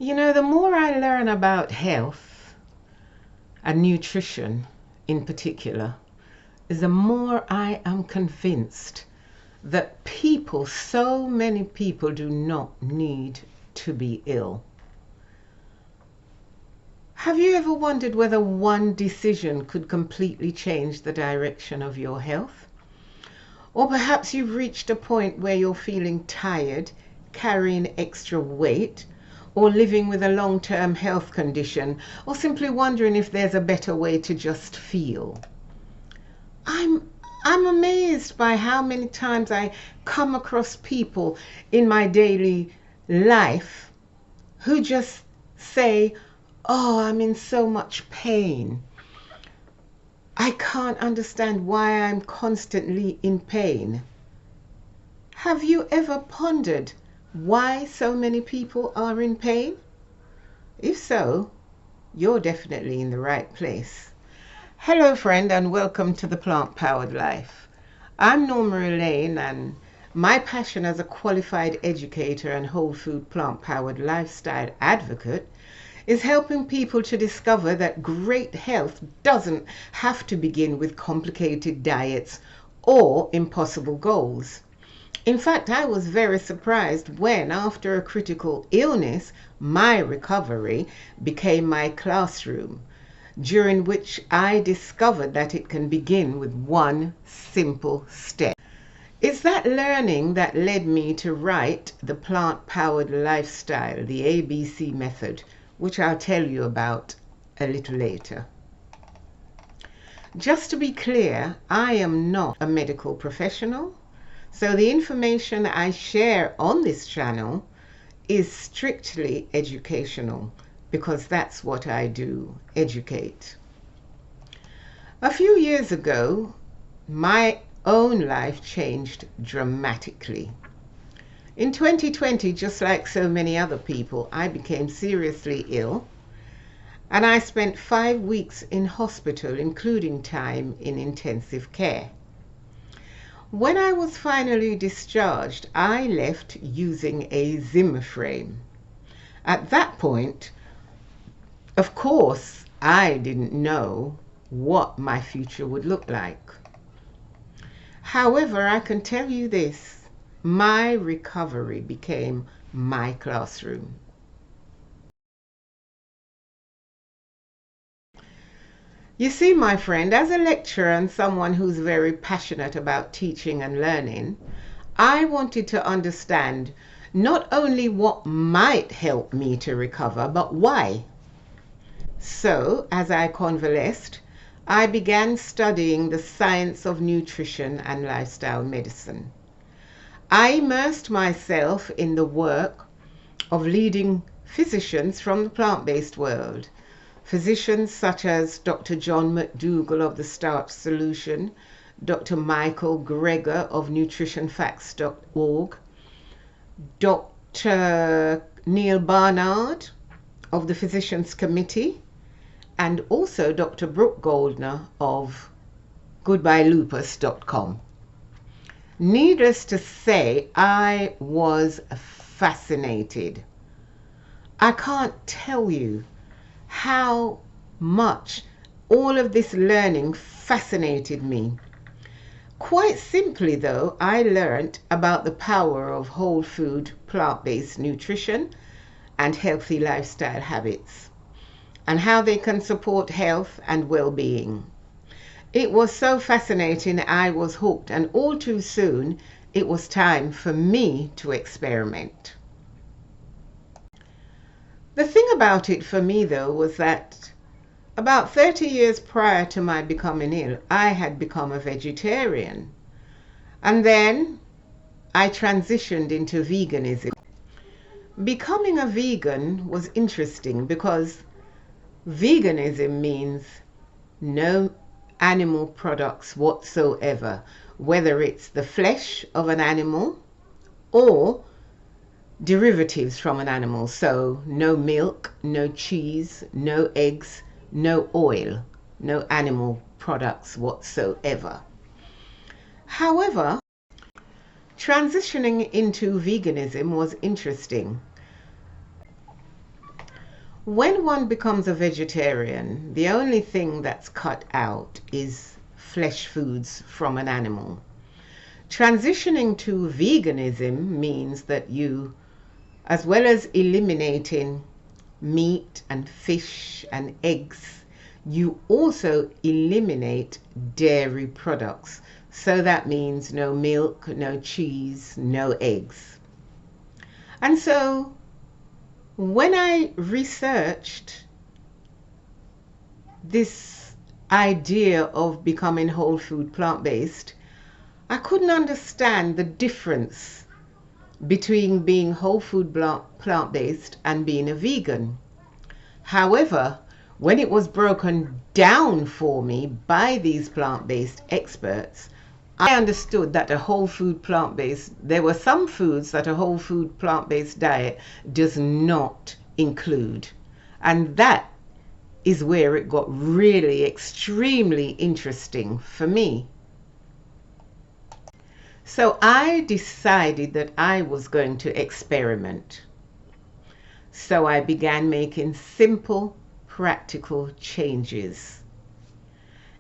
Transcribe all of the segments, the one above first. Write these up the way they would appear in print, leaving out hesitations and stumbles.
The more I learn about health and nutrition in particular, the more I am convinced that so many people do not need to be ill. Have you ever wondered whether one decision could completely change the direction of your health? Or perhaps you've reached a point where you're feeling tired, carrying extra weight, or living with a long-term health condition, or simply wondering if there's a better way to just feel. I'm amazed by how many times I come across people in my daily life who just say, "Oh, I'm in so much pain. I can't understand why I'm constantly in pain." Have you ever pondered why so many people are in pain? If so, you're definitely in the right place. Hello friend, and welcome to the Plant Powered Life. I'm Norma Elaine, and my passion as a qualified educator and whole food plant powered lifestyle advocate is helping people to discover that great health doesn't have to begin with complicated diets or impossible goals. In fact, I was very surprised when, after a critical illness, my recovery became my classroom, during which I discovered that it can begin with one simple step. It's that learning that led me to write the plant-powered lifestyle, the ABC method, which I'll tell you about a little later. Just to be clear, I am not a medical professional, so the information I share on this channel is strictly educational, because that's what I do, educate. A few years ago, my own life changed dramatically. In 2020, just like so many other people, I became seriously ill, and I spent 5 weeks in hospital, including time in intensive care. When I was finally discharged, I left using a Zimmer frame. At that point, of course, I didn't know what my future would look like. However, I can tell you this. My recovery became my classroom. You see, my friend, as a lecturer and someone who's very passionate about teaching and learning, I wanted to understand not only what might help me to recover, but why. So, as I convalesced, I began studying the science of nutrition and lifestyle medicine. I immersed myself in the work of leading physicians from the plant-based world. Physicians such as Dr. John McDougall of the Starch Solution, Dr. Michael Greger of nutritionfacts.org, Dr. Neil Barnard of the Physicians Committee, and also Dr. Brooke Goldner of goodbyelupus.com. Needless to say, I was fascinated. I can't tell you how much all of this learning fascinated me. Quite simply though, I learned about the power of whole food, plant-based nutrition and healthy lifestyle habits, and how they can support health and well-being. It was so fascinating, I was hooked, and all too soon it was time for me to experiment. The thing about it for me though was that about 30 years prior to my becoming ill, I had become a vegetarian. And then I transitioned into veganism. Becoming a vegan was interesting because veganism means no animal products whatsoever, whether it's the flesh of an animal or derivatives from an animal. So no milk, no cheese, no eggs, no oil, no animal products whatsoever. However, transitioning into veganism was interesting. When one becomes a vegetarian, the only thing that's cut out is flesh foods from an animal. Transitioning to veganism means that you, as well as eliminating meat and fish and eggs, you also eliminate dairy products. So that means no milk, no cheese, no eggs. And so when I researched this idea of becoming whole food plant-based, I couldn't understand the difference between being whole food plant-based and being a vegan. However, when it was broken down for me by these plant-based experts, I understood that a whole food plant-based, there were some foods that a whole food plant-based diet does not include. And that is where it got really extremely interesting for me. So I decided that I was going to experiment. So I began making simple, practical changes.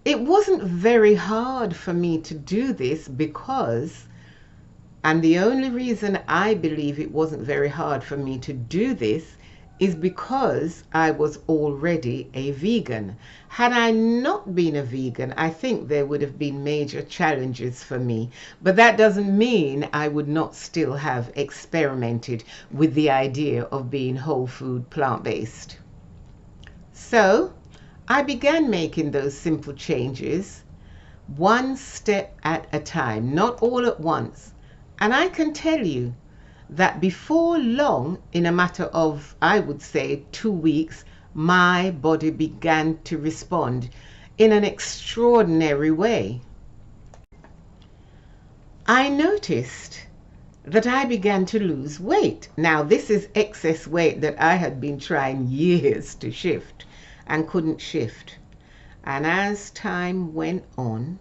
It wasn't very hard for me to do this because, and the only reason I believe it wasn't very hard for me to do this is because I was already a vegan. Had I not been a vegan, I think there would have been major challenges for me. But that doesn't mean I would not still have experimented with the idea of being whole food plant-based. So I began making those simple changes, one step at a time, not all at once. And I can tell you that before long, in a matter of, I would say, 2 weeks, my body began to respond in an extraordinary way. I noticed that I began to lose weight. Now, this is excess weight that I had been trying years to shift and couldn't shift. And as time went on,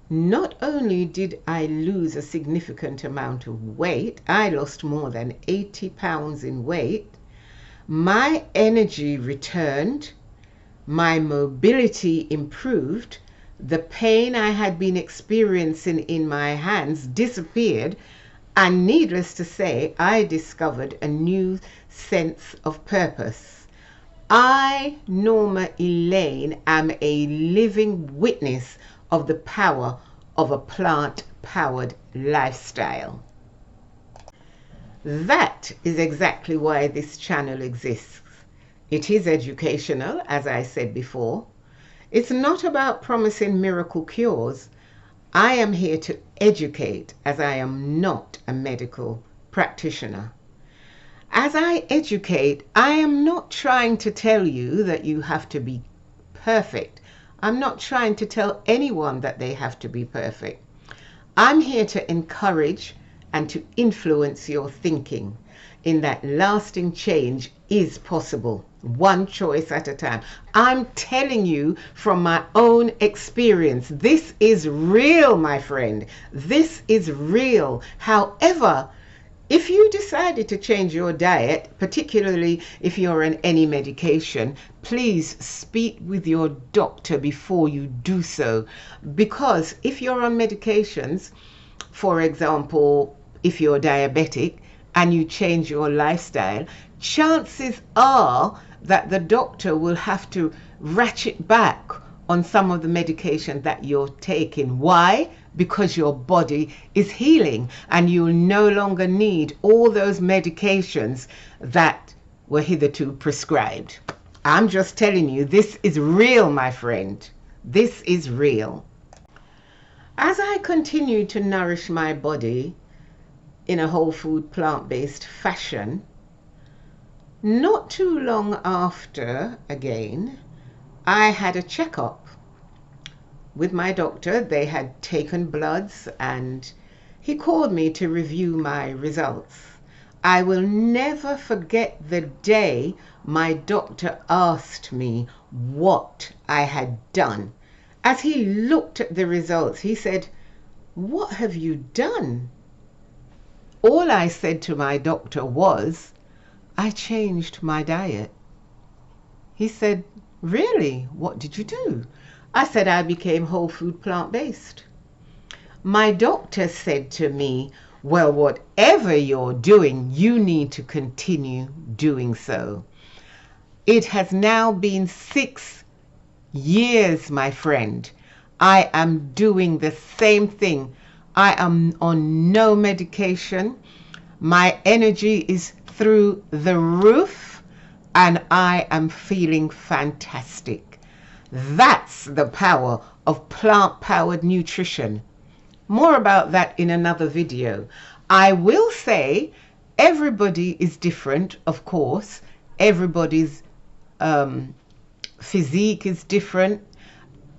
not only did I lose a significant amount of weight, I lost more than 80 pounds in weight, my energy returned, my mobility improved, the pain I had been experiencing in my hands disappeared, and needless to say, I discovered a new sense of purpose. I, Norma Elaine, am a living witness of the power of a plant-powered lifestyle. That is exactly why this channel exists. It is educational, as I said before. It's not about promising miracle cures. I am here to educate, as I am not a medical practitioner. As I educate, I am not trying to tell you that you have to be perfect. I'm not trying to tell anyone that they have to be perfect. I'm here to encourage and to influence your thinking in that lasting change is possible, one choice at a time. I'm telling you from my own experience. This is real, my friend. This is real. However, if you decided to change your diet, particularly if you're on any medication, please speak with your doctor before you do so. Because if you're on medications, for example, if you're diabetic and you change your lifestyle, chances are that the doctor will have to ratchet back on some of the medication that you're taking. Why? Because your body is healing and you'll no longer need all those medications that were hitherto prescribed. I'm just telling you, this is real, my friend. This is real. As I continue to nourish my body in a whole food plant-based fashion, not too long after, again, I had a checkup with my doctor. They had taken bloods and he called me to review my results. I will never forget the day my doctor asked me what I had done. As he looked at the results, he said, "What have you done?" All I said to my doctor was, I changed my diet. He said, really? What did you do? I said, I became whole food plant-based. My doctor said to me, well, whatever you're doing, you need to continue doing so. It has now been 6 years, my friend. I am doing the same thing. I am on no medication. My energy is through the roof and I am feeling fantastic. That's the power of plant-powered nutrition. More about that in another video. I will say everybody is different, of course. Everybody's physique is different.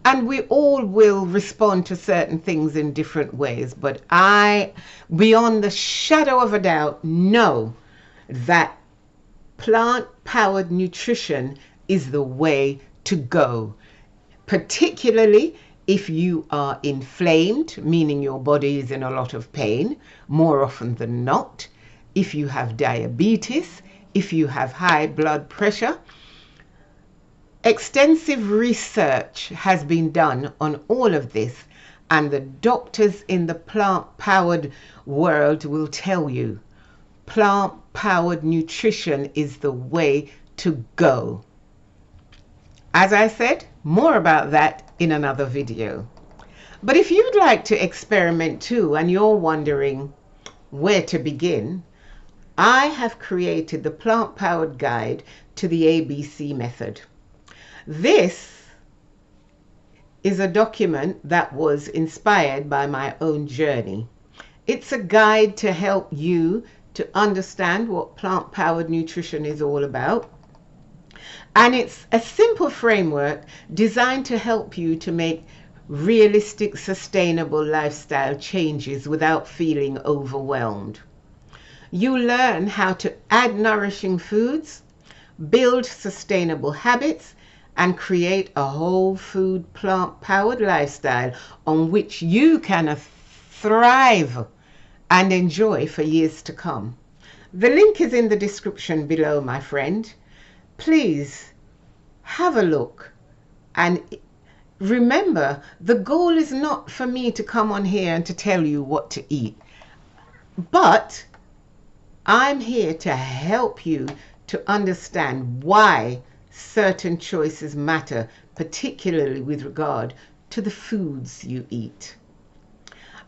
And we all will respond to certain things in different ways. But I, beyond the shadow of a doubt, know that plant-powered nutrition is the way to go. Particularly if you are inflamed, meaning your body is in a lot of pain, more often than not. If you have diabetes, if you have high blood pressure. Extensive research has been done on all of this, and the doctors in the plant-powered world will tell you plant-powered nutrition is the way to go. As I said, more about that in another video. But if you'd like to experiment too and you're wondering where to begin, I have created the plant-powered guide to the ABC method. This is a document that was inspired by my own journey. It's a guide to help you to understand what plant-powered nutrition is all about. And it's a simple framework designed to help you to make realistic, sustainable lifestyle changes without feeling overwhelmed. You learn how to add nourishing foods, build sustainable habits, and create a whole food plant-powered lifestyle on which you can thrive and enjoy for years to come. The link is in the description below, my friend. Please have a look, and remember, the goal is not for me to come on here and to tell you what to eat, but I'm here to help you to understand why certain choices matter, particularly with regard to the foods you eat.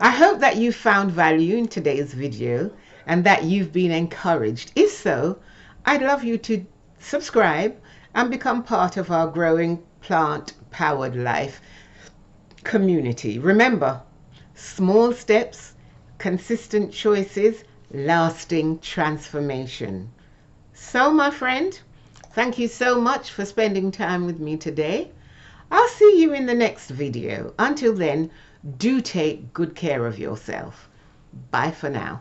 I hope that you found value in today's video and that you've been encouraged. If so, I'd love you to subscribe and become part of our growing plant-powered life community. Remember, small steps, consistent choices, lasting transformation. So, my friend, thank you so much for spending time with me today. I'll see you in the next video. Until then, do take good care of yourself. Bye for now.